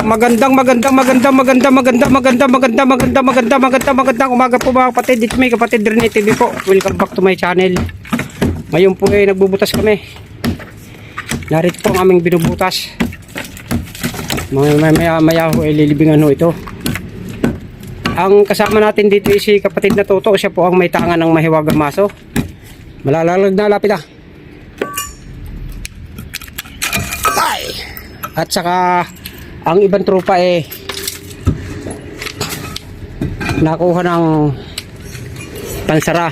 Magandang umaga po mga kapatid. Dito may kapatid Rene TV po. Welcome back to my channel. Ngayon po ay nagbubutas kami. Narito po ang aming binubutas. Maya ho ay lilibingan ho ito. Ang kasama natin dito ay si kapatid na Toto. Siya po ang may tangan ng mahiwagang maso. Malalalag na, lapit ah. At saka ang ibang tropa eh nakuha ng pansara.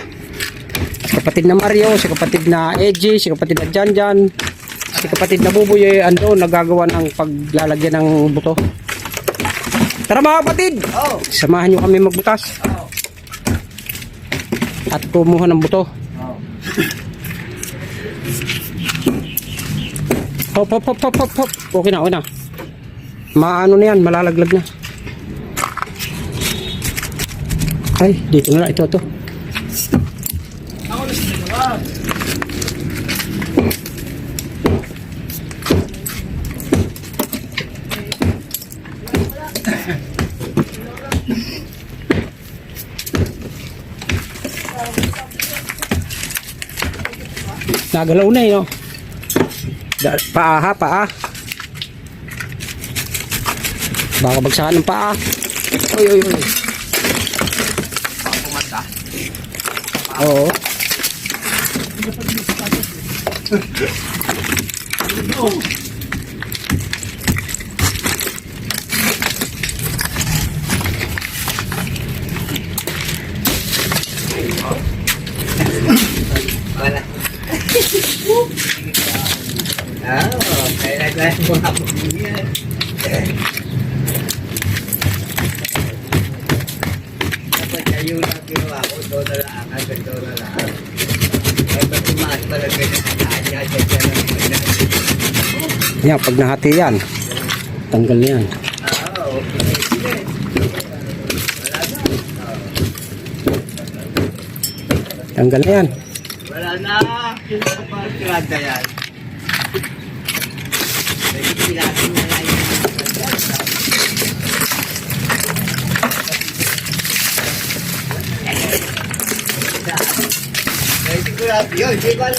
Si kapatid na Mario, si kapatid na Edgy, si kapatid na Janjan, si kapatid na Buboy eh ando nagagawa ng paglalagyan ng buto. Tara mga kapatid, samahan nyo kami magbutas at kumuha ng buto. Hop. Okay na. Maano na yan, malalaglag na. Ay, dito na, ito. Nagalaw na no? Paa. Baka bagsakan ng paa. Uy. Pumanda. Oo. Wala. Kaya naglas mo ako yan. Dapat kayo na ginawa ko, doon na lang, hanggang doon na lang. Kaya pag tumaas pala ganyan ang kanya, dyan lang muna. Yan, pag nahati yan, tanggal yan. Okay. Wala na. Tanggal na yan. Wala na. Yung kapag kirada yan. Pinasin na lang yung sigurado yun, hindi ko alam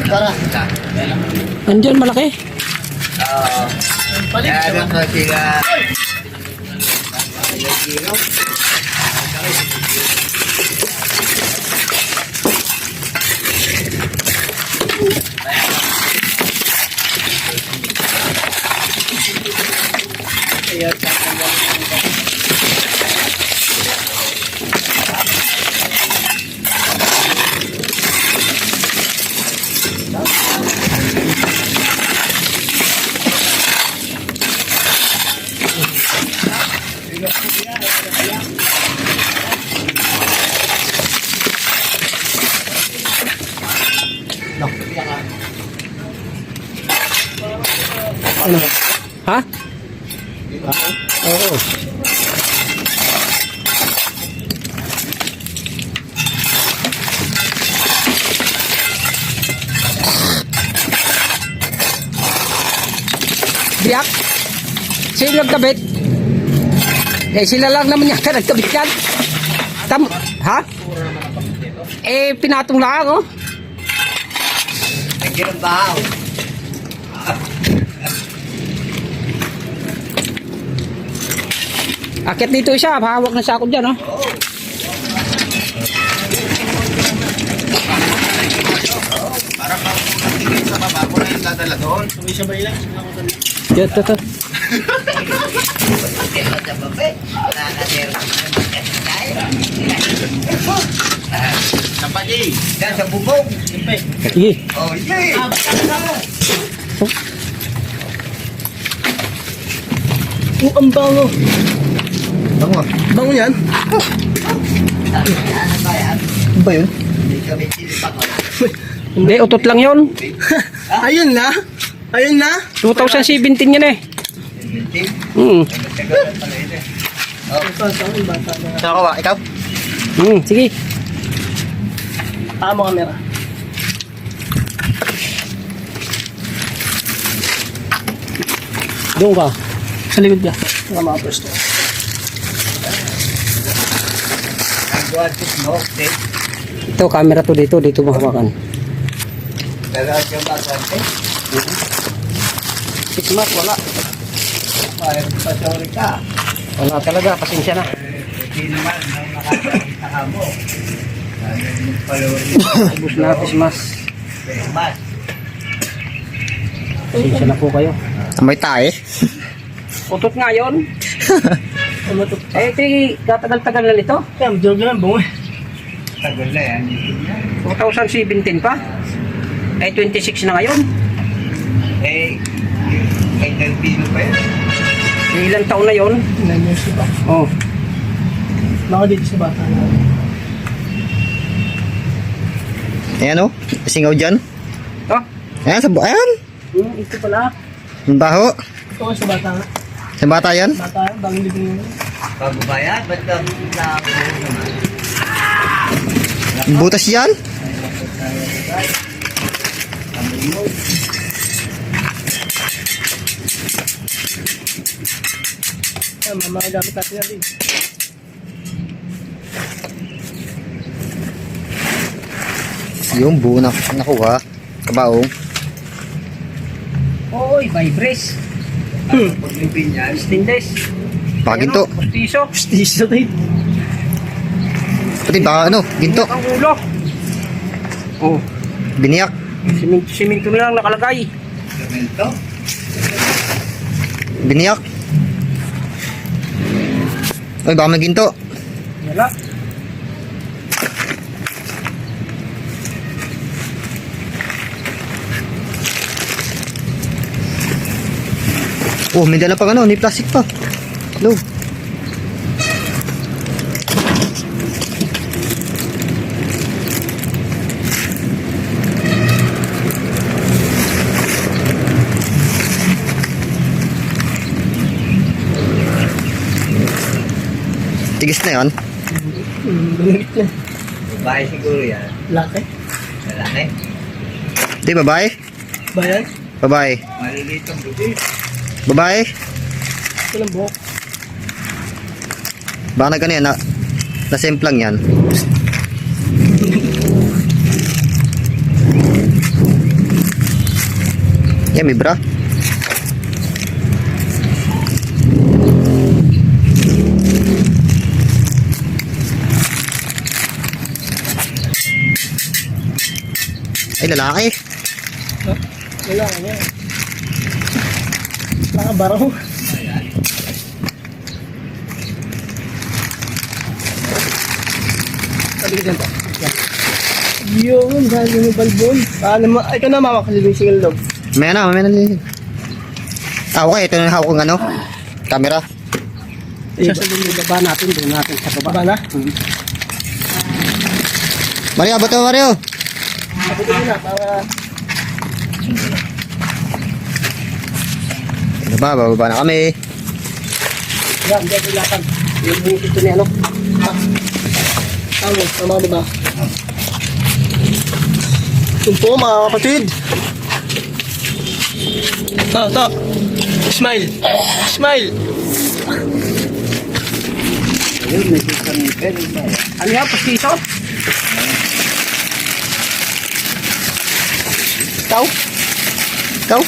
tara. Andyan malaki. Kaya ko sila Ano? Ha? Oo. Biyak? Sino nagkabit? Eh sila lang naman yata nagkabit yan. Ha? Eh pinatong lang oh. nagkirabaho. Akit dito siya, hawak na sako dyan, oh. Para pang sa baba ko na yung dadala doon. Sumisabay lang. Ito. Sampai di. Dan sa bubong. Sige. Oh, iya. Ang bango. Bango. Bango yan? Ano ba yun? Hindi, utot lang yun. Ayun na. 2017 yan eh. Saan ba? Ikaw? Sige. Mo kamera. Doon ka. Sa likod ka. Mga mga pwesto. Nagawa si Smoke, eh. Ito, camera to dito. Dito mo hawakan. Nagawa siya bakante. 6 months, wala. Ay, pasori ka. Wala talaga, pasensya na. Hindi naman, nang nakakita ka mo. Ano yung palawin Ubus na 6 months. Mas. Pasensya na po kayo. May tae. Utot nga yun. Umutot. Eh, ito katagal-tagal na nito. Kaya, medyo lang bungo. Tagal na yan. 2017 pa. Eh, 26 na ngayon. Eh, kay Delpino pa yun. Ilang taon na yun? 9 years pa. Oh. Baka dito sa bata na. Ayan o. Singaw dyan. Oh. Ayan. Ayan. Ito pala. Ang baho. Oo, sa bata nga. Sa bata yan. Bata, bagong libing yun. Pagbabayad, ba't ka nakuha naman? Butas yan. Mga gamit natin yan din. Yung buo na nakuha. Kabaong. Oy, vibres. Pag yung pinyan, Stainless. Baka ginto. Pustiso. Stiso tayo. Pati baka ano. Ginto. Ang ulo. Oh. Biniyak. Simento na lang nakalagay. semento. Biniyak. Ay baka may ginto. Wala. Oh, may dala pang ano. May plastic pa. Hello. Tigis na yan. Bumingit na. Babae siguro yan. Laki. Lalaki. Di, babae. Bayan. Babae. Maliliit ang buti. Babae. Ito lang buhok. Baka nagkano yan. Nasemplang yan. Yan, may bra. Ay, lalaki. Wala ka niya. Nakabaraw. Sabi ko dyan po. Yun, dahil yung balbon. Paano mo? Ito na mamakalibing single log. May na. Ah, okay. Ito na hawak kong ano. Camera. Ibaba natin. Doon natin sa baba. Baba na? Mario, abot mo, Mario. Sabi ko na para... Bababa na kami. Yan, diyan ilakan. Yung ito ni ano. Tawag, tama ka ba? Yun po mga kapatid. Ta. Smile. Smile. Ayun, may susang pen. Ano yan? Pustiso? Ikaw? Ikaw?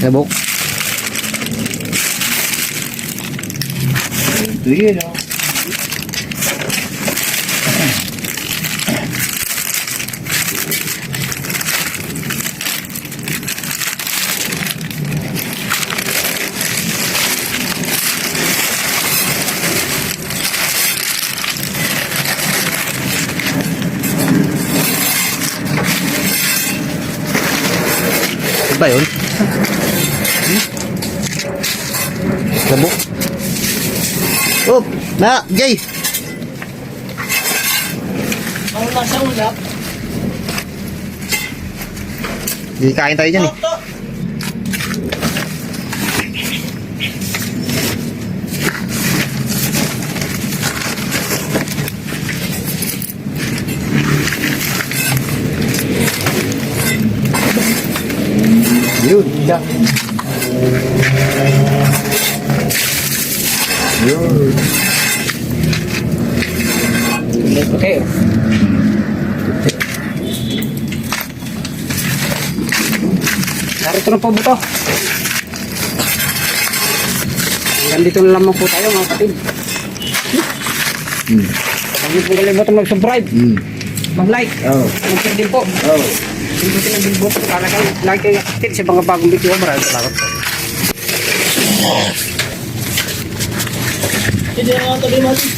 Nabok. Ito yun, oh. Ano ba yun? Nabok. Oh, na, Jay. Ang nasa ulap. Hindi kain tayo dyan eh. To. Yun. Yun. May puti. Narito na po buto. Hanggang dito na lamang po tayo mga kapatid. Huwag niyo po kalimutan mag-subscribe, mag-like, Oh. mag-share din po. Oh. Pindutin ang billboard po para kayo lagi kayo update sa mga bagong video. Maraming salamat po. Hindi na tabi natin.